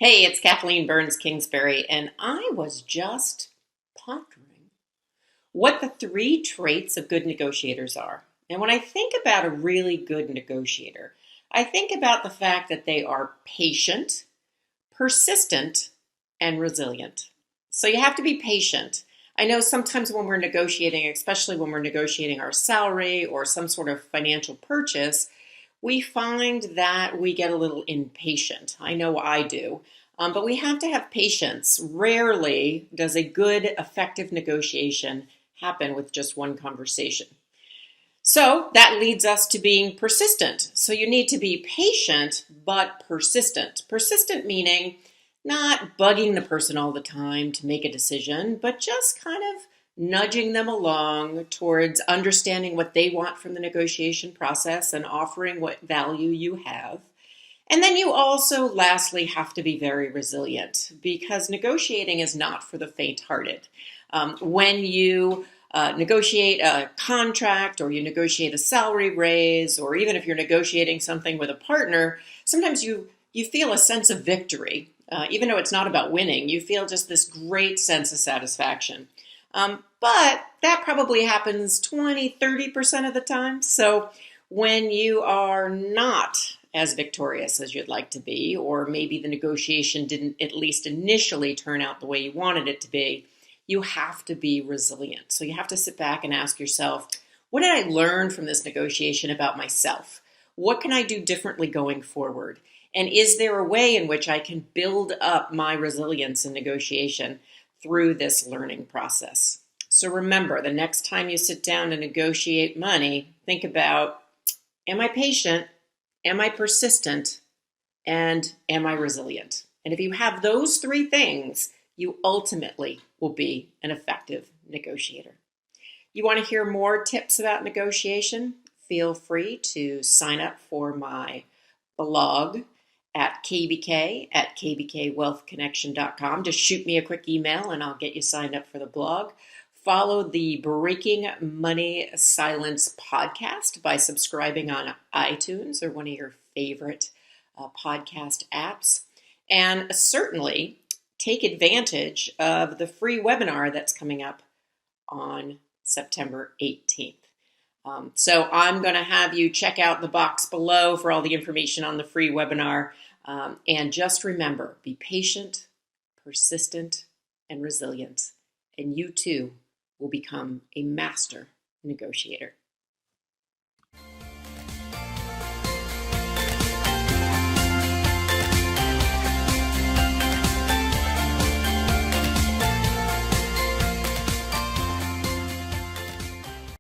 Hey, it's Kathleen Burns Kingsbury, and I was just pondering what the three traits of good negotiators are. And when I think about a really good negotiator, I think about the fact that they are patient, persistent, and resilient. So you have to be patient. I know sometimes when we're negotiating, especially when we're negotiating our salary or some sort of financial purchase, we find that we get a little impatient. I know I do. But we have to have patience. Rarely does a good, effective negotiation happen with just one conversation. So that leads us to being persistent. So you need to be patient, but persistent. Persistent meaning not bugging the person all the time to make a decision, but just kind of nudging them along towards understanding what they want from the negotiation process and offering what value you have. And then you also, lastly, have to be very resilient because negotiating is not for the faint-hearted. When you negotiate a contract or you negotiate a salary raise, or even if you're negotiating something with a partner, sometimes you feel a sense of victory. Even though it's not about winning, you feel just this great sense of satisfaction. But that probably happens 20-30% of the time. So when you are not as victorious as you'd like to be, or maybe the negotiation didn't at least initially turn out the way you wanted it to be, you have to be resilient. So you have to sit back and ask yourself, what did I learn from this negotiation about myself? What can I do differently going forward? And is there a way in which I can build up my resilience in negotiation through this learning process? So remember, the next time you sit down to negotiate money, think about, am I patient? Am I persistent? And am I resilient? And if you have those three things, you ultimately will be an effective negotiator. You want to hear more tips about negotiation? Feel free to sign up for my blog at KBK at kbkwealthconnection.com. Just shoot me a quick email and I'll get you signed up for the blog. Follow the Breaking Money Silence podcast by subscribing on iTunes or one of your favorite podcast apps. And certainly take advantage of the free webinar that's coming up on September 18th. So I'm going to have you check out the box below for all the information on the free webinar. And just remember, be patient, persistent, and resilient. And you too will become a master negotiator.